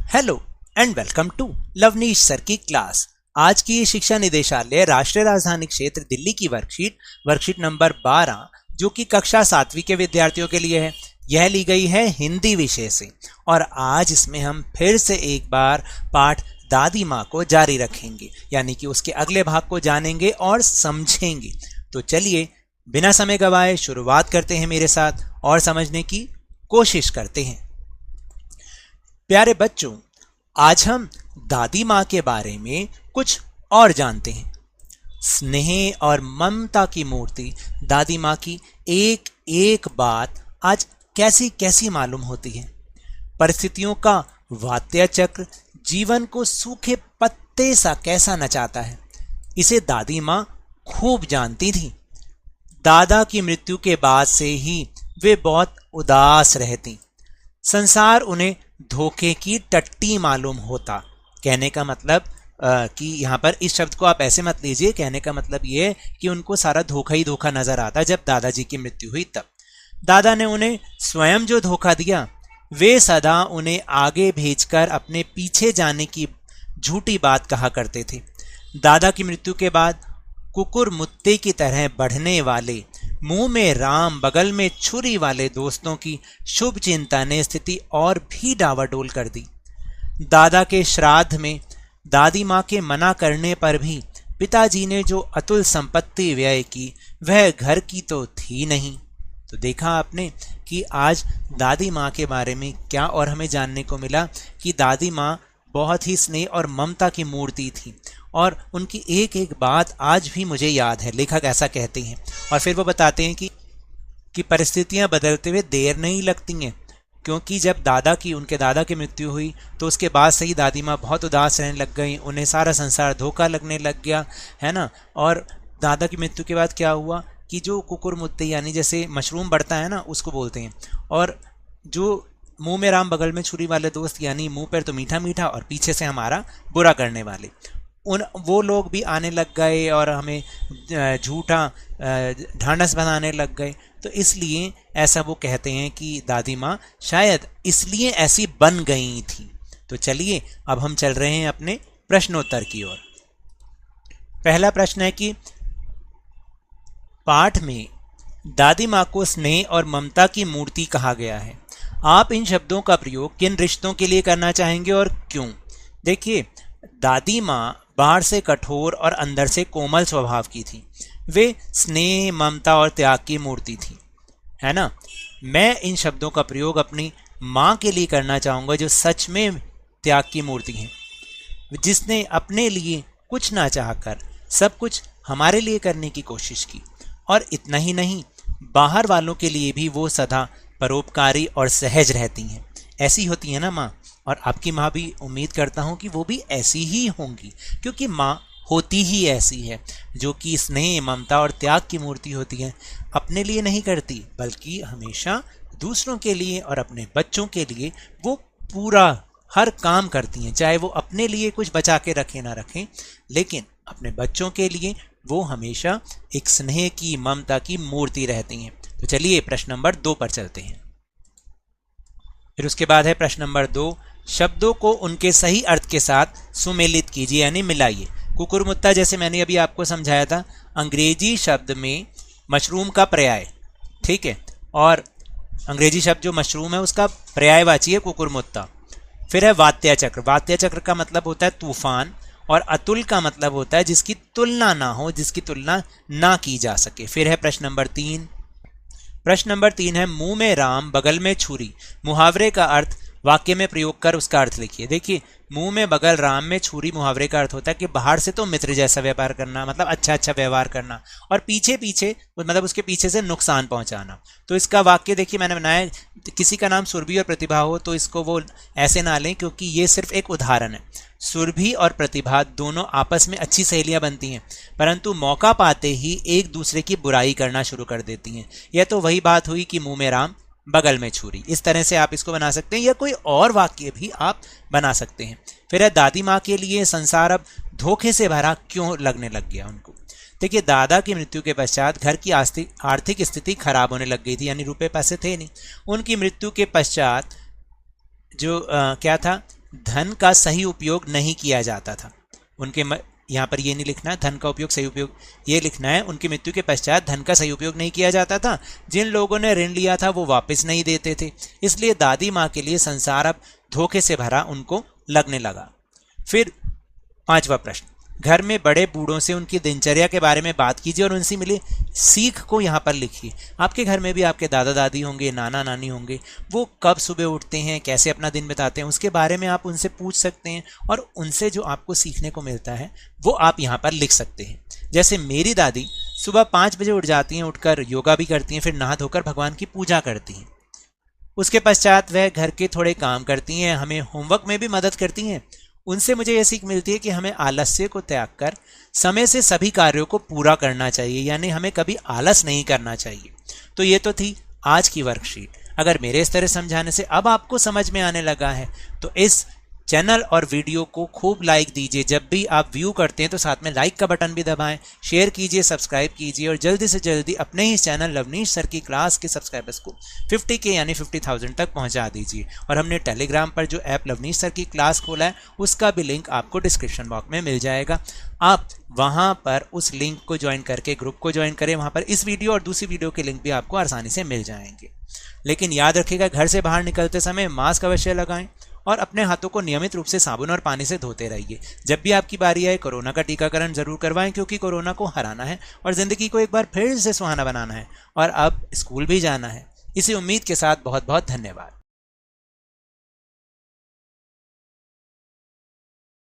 Hello and welcome to Lovneesh sir की class. आज की ये शिक्षा निदेशालय राष्ट्रीय राजधानी क्षेत्र दिल्ली की वर्कशीट नंबर 12 जो कि कक्षा 7वीं के विद्यार्थियों के लिए है, यह ली गई है हिंदी विषय से। और आज इसमें हम फिर से एक बार पाठ दादी माँ को जारी रखेंगे, यानी कि उसके अगले भाग को जानेंगे और समझेंगे। तो चलिए बिना समय गवाए शुरुआत करते हैं मेरे साथ और समझने की कोशिश करते हैं। प्यारे बच्चों, आज हम दादी माँ के बारे में कुछ और जानते हैं। स्नेह और ममता की मूर्ति दादी माँ की एक एक बात आज कैसी कैसी मालूम होती है। परिस्थितियों का वात्या चक्र जीवन को सूखे पत्ते सा कैसा नचाता है, इसे दादी माँ खूब जानती थी। दादा की मृत्यु के बाद से ही वे बहुत उदास रहती। संसार उन्हें धोखे की टट्टी मालूम होता। कहने का मतलब कि यहाँ पर इस शब्द को आप ऐसे मत लीजिए। कहने का मतलब ये कि उनको सारा धोखा ही धोखा नजर आता। जब दादाजी की मृत्यु हुई तब दादा ने उन्हें स्वयं जो धोखा दिया, वे सदा उन्हें आगे भेजकर अपने पीछे जाने की झूठी बात कहा करते थे। दादा की मृत्यु के बाद कुकुर मुत्ते की तरह बढ़ने वाले, मुंह में राम बगल में छुरी वाले दोस्तों की शुभ चिंता ने स्थिति और भी डावाडोल कर दी। दादा के श्राद्ध में दादी माँ के मना करने पर भी पिताजी ने जो अतुल संपत्ति व्यय की, वह घर की तो थी नहीं। तो देखा आपने कि आज दादी माँ के बारे में क्या और हमें जानने को मिला कि दादी माँ बहुत ही स्नेह और ममता की मूर्ति थी और उनकी एक एक बात आज भी मुझे याद है। लेखक ऐसा कहते हैं और फिर वो बताते हैं कि परिस्थितियां बदलते हुए देर नहीं लगती हैं, क्योंकि जब उनके दादा की मृत्यु हुई तो उसके बाद से ही दादी माँ बहुत उदास रहने लग गई। उन्हें सारा संसार धोखा लगने लग गया, है ना। और दादा की मृत्यु के बाद क्या हुआ कि जो कुकुर मुत्ते यानी जैसे मशरूम बढ़ता है ना, उसको बोलते हैं, और जो मुंह में राम बगल में छुरी वाले दोस्त, यानी मुंह पर तो मीठा मीठा और पीछे से हमारा बुरा करने वाले, वो लोग भी आने लग गए और हमें झूठा ढांढस बनाने लग गए। तो इसलिए ऐसा वो कहते हैं कि दादी माँ शायद इसलिए ऐसी बन गई थी। तो चलिए अब हम चल रहे हैं अपने प्रश्नोत्तर की ओर। पहला प्रश्न है कि पाठ में दादी माँ को स्नेह और ममता की मूर्ति कहा गया है। आप इन शब्दों का प्रयोग किन रिश्तों के लिए करना चाहेंगे और क्यों? देखिए, दादी माँ बाहर से कठोर और अंदर से कोमल स्वभाव की थी। वे स्नेह, ममता और त्याग की मूर्ति थी, है ना। मैं इन शब्दों का प्रयोग अपनी माँ के लिए करना चाहूँगा, जो सच में त्याग की मूर्ति है, जिसने अपने लिए कुछ ना चाहकर सब कुछ हमारे लिए करने की कोशिश की। और इतना ही नहीं, बाहर वालों के लिए भी वो सदा परोपकारी और सहज रहती हैं। ऐसी होती है ना माँ, और आपकी माँ भी उम्मीद करता हूँ कि वो भी ऐसी ही होंगी, क्योंकि माँ होती ही ऐसी है, जो कि स्नेह, ममता और त्याग की मूर्ति होती है। अपने लिए नहीं करती, बल्कि हमेशा दूसरों के लिए और अपने बच्चों के लिए वो पूरा हर काम करती हैं। चाहे वो अपने लिए कुछ बचा के रखें ना रखें, लेकिन अपने बच्चों के लिए वो हमेशा एक स्नेह की, ममता की मूर्ति रहती हैं। तो चलिए प्रश्न नंबर 2 पर चलते हैं। फिर उसके बाद है प्रश्न नंबर 2, शब्दों को उनके सही अर्थ के साथ सुमेलित कीजिए, यानी मिलाइए। कुकुर मुत्ता जैसे मैंने अभी आपको समझाया था, अंग्रेजी शब्द में मशरूम का पर्याय, ठीक है, और अंग्रेजी शब्द जो मशरूम है उसका पर्यायवाची है कुकुर मुत्ता। फिर है वात्या चक्र। वात्या चक्र का मतलब होता है तूफान, और अतुल का मतलब होता है जिसकी तुलना ना हो, जिसकी तुलना ना की जा सके। फिर है प्रश्न नंबर 3। प्रश्न नंबर 3 है मुंह में राम बगल में छुरी। मुहावरे का अर्थ वाक्य में प्रयोग कर उसका अर्थ लिखिए। देखिए, मुंह में बगल राम में छुरी मुहावरे का अर्थ होता है कि बाहर से तो मित्र जैसा व्यापार करना, मतलब अच्छा अच्छा व्यवहार करना, और पीछे पीछे मतलब उसके पीछे से नुकसान पहुंचाना। तो इसका वाक्य देखिए मैंने बनाया, किसी का नाम सुरभि और प्रतिभा हो तो इसको वो ऐसे ना लें, क्योंकि ये सिर्फ एक उदाहरण है। सुरभि और प्रतिभा दोनों आपस में अच्छी सहेलियां बनती हैं, परंतु मौका पाते ही एक दूसरे की बुराई करना शुरू कर देती हैं। यह तो वही बात हुई कि मुंह में राम बगल में छुरी। इस तरह से आप इसको बना सकते हैं, या कोई और वाक्य भी आप बना सकते हैं। फिर है दादी माँ के लिए संसार अब धोखे से भरा क्यों लगने लग गया उनको। देखिए, दादा की मृत्यु के पश्चात घर की आर्थिक स्थिति खराब होने लग गई थी, यानी रुपए पैसे थे नहीं। उनकी मृत्यु के पश्चात जो क्या था धन का सही उपयोग नहीं किया जाता था। उनके यहाँ पर ये नहीं लिखना है धन का उपयोग सही उपयोग, ये लिखना है उनकी मृत्यु के पश्चात धन का सही उपयोग नहीं किया जाता था। जिन लोगों ने ऋण लिया था वो वापस नहीं देते थे, इसलिए दादी माँ के लिए संसार अब धोखे से भरा उनको लगने लगा। फिर 5वां प्रश्न, घर में बड़े बूढ़ों से उनकी दिनचर्या के बारे में बात कीजिए और उनसे मिली सीख को यहाँ पर लिखिए। आपके घर में भी आपके दादा दादी होंगे, नाना नानी होंगे, वो कब सुबह उठते हैं, कैसे अपना दिन बिताते हैं, उसके बारे में आप उनसे पूछ सकते हैं और उनसे जो आपको सीखने को मिलता है वो आप यहाँ पर लिख सकते हैं। जैसे मेरी दादी सुबह 5 बजे उठ जाती हैं, उठकर योगा भी करती हैं, फिर नहा धोकर भगवान की पूजा करती हैं। उसके पश्चात वह घर के थोड़े काम करती हैं, हमें होमवर्क में भी मदद करती हैं। उनसे मुझे यह सीख मिलती है कि हमें आलस्य को त्याग कर समय से सभी कार्यों को पूरा करना चाहिए, यानी हमें कभी आलस नहीं करना चाहिए। तो ये तो थी आज की वर्कशीट। अगर मेरे इस तरह समझाने से अब आपको समझ में आने लगा है तो इस चैनल और वीडियो को खूब लाइक दीजिए। जब भी आप व्यू करते हैं तो साथ में लाइक का बटन भी दबाएं, शेयर कीजिए, सब्सक्राइब कीजिए और जल्दी से जल्दी अपने ही चैनल लवनीश सर की क्लास के सब्सक्राइबर्स को 50K यानी 50,000 तक पहुंचा दीजिए। और हमने टेलीग्राम पर जो ऐप लवनीश सर की क्लास खोला है उसका भी लिंक आपको डिस्क्रिप्शन बॉक्स में मिल जाएगा। आप वहां पर उस लिंक को ज्वाइन करके ग्रुप को ज्वाइन करें, वहां पर इस वीडियो और दूसरी वीडियो के लिंक भी आपको आसानी से मिल जाएंगे। लेकिन याद रखिएगा, घर से बाहर निकलते समय मास्क अवश्य लगाएं और अपने हाथों को नियमित रूप से साबुन और पानी से धोते रहिए। जब भी आपकी बारी आए कोरोना का टीकाकरण जरूर करवाएं, क्योंकि कोरोना को हराना है और जिंदगी को एक बार फिर से सुहाना बनाना है और अब स्कूल भी जाना है। इसी उम्मीद के साथ बहुत बहुत धन्यवाद।